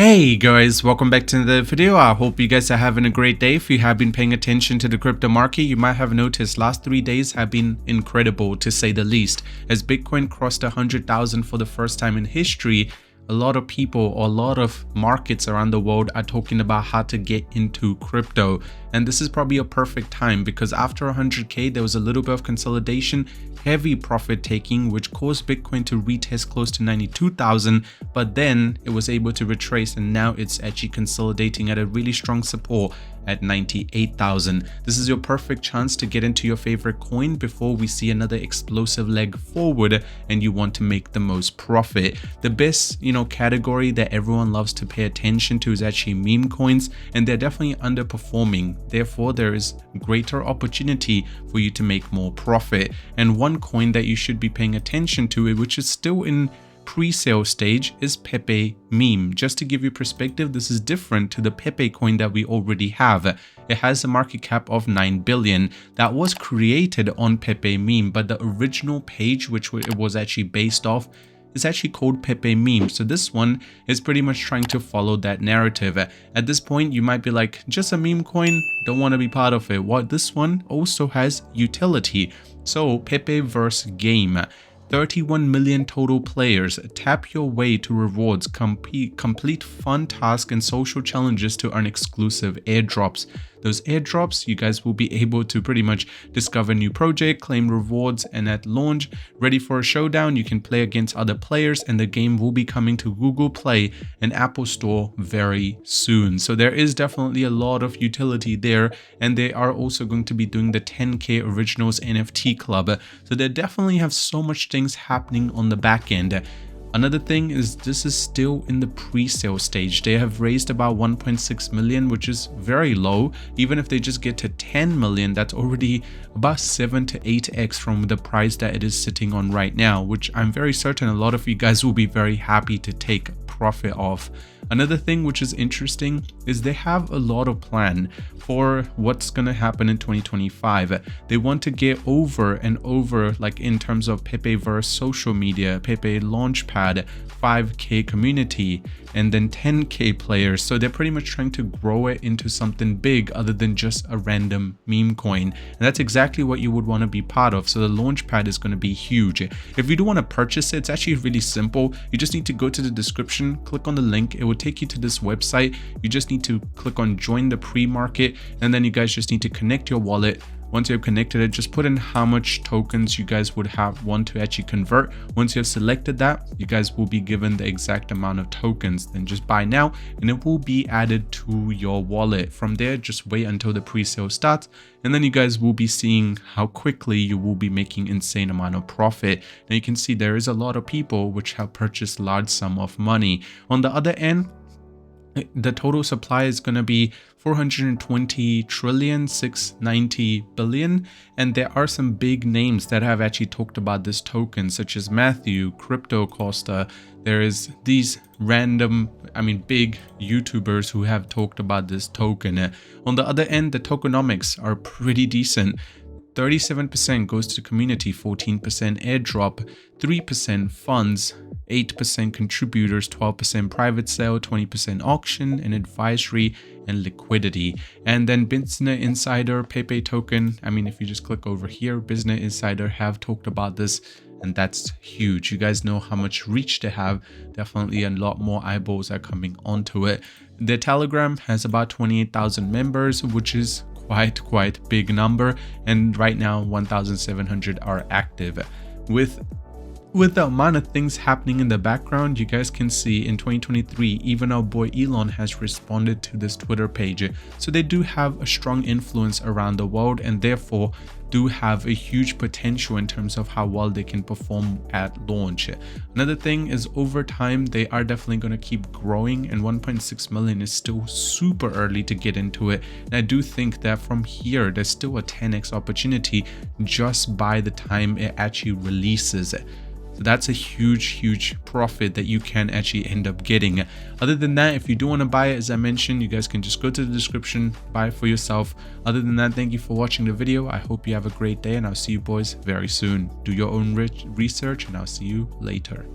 Hey guys, welcome back to the video. I hope you guys are having a great day. If you have been paying attention to the crypto market, you might have noticed last 3 days have been incredible to say the least. As Bitcoin crossed 100,000 for the first time in history, a lot of people or a lot of markets around the world are talking about how to get into crypto. And this is probably a perfect time because after 100K, there was a little bit of consolidation, heavy profit taking, which caused Bitcoin to retest close to 92,000, but then it was able to retrace and now it's actually consolidating at a really strong support at 98,000. This is your perfect chance to get into your favorite coin before we see another explosive leg forward and you want to make the most profit. The best, category that everyone loves to pay attention to is actually meme coins, and they're definitely underperforming. Therefore, there is greater opportunity for you to make more profit. And one coin that you should be paying attention to, which is still in pre-sale stage, is PEPE meme. Just to give you perspective, this is different to the PEPE coin that we already have. It has a market cap of 9 billion that was created on PEPE meme, but the original page which it was actually based off is actually called PEPE meme. So this one is pretty much trying to follow that narrative. At this point, you might be like, just a meme coin, don't want to be part of it. Well, this one also has utility. So PEPE versus game. 31 million total players. Tap your way to rewards, complete fun tasks and social challenges to earn exclusive airdrops. Those airdrops, you guys will be able to pretty much discover new project, claim rewards, and at launch, ready for a showdown, you can play against other players, and the game will be coming to Google Play and Apple Store very soon. So there is definitely a lot of utility there, and they are also going to be doing the 10K Originals NFT Club. So they definitely have so much things happening on the back end. Another thing is this is still in the pre-sale stage. They have raised about 1.6 million, which is very low. Even if they just get to 10 million, that's already about 7 to 8x from the price that it is sitting on right now, which I'm very certain a lot of you guys will be very happy to take profit off. Another thing which is interesting is they have a lot of plan for what's going to happen in 2025. They want to get over and over, like in terms of PEPE verse social media, PEPE Launchpad, 5K community, and then 10K players. So they're pretty much trying to grow it into something big other than just a random meme coin. And that's exactly what you would want to be part of. So the Launchpad is going to be huge. If you do want to purchase it, it's actually really simple. You just need to go to the description, click on the link. It will take you to this website. You just need to click on join the pre-market, and then you guys just need to connect your wallet. Once you have connected it, just put in how much tokens you guys would want to actually convert. Once you have selected that, you guys will be given the exact amount of tokens. Then just buy now and it will be added to your wallet. From there, just wait until the pre-sale starts, and then you guys will be seeing how quickly you will be making insane amount of profit. Now you can see there is a lot of people which have purchased large sum of money. On the other end, the total supply is going to be 420 trillion 690 billion, and there are some big names that have actually talked about this token, such as Matthew, Crypto Costa. There is these random, big YouTubers who have talked about this token. On the other end, the tokenomics are pretty decent. 37% goes to community, 14% airdrop, 3% funds, 8% contributors, 12% private sale, 20% auction and advisory and liquidity. And then Psn Insider, PEPE token. If you just click over here, Psn Insider have talked about this, and that's huge. You guys know how much reach they have. Definitely a lot more eyeballs are coming onto it. The Telegram has about 28,000 members, which is quite big number, and right now 1,700 are active. With the amount of things happening in the background, you guys can see in 2023, even our boy Elon has responded to this Twitter page. So they do have a strong influence around the world, and therefore do have a huge potential in terms of how well they can perform at launch. Another thing is over time, they are definitely going to keep growing, and 1.6 million is still super early to get into it. And I do think that from here, there's still a 10x opportunity just by the time it actually releases. So that's a huge profit that you can actually end up getting. Other than that, if you do want to buy it, as I mentioned, you guys can just go to the description, buy it for yourself. Other than that, thank you for watching the video. I hope you have a great day, and I'll see you boys very soon. Do your own research, and I'll see you later.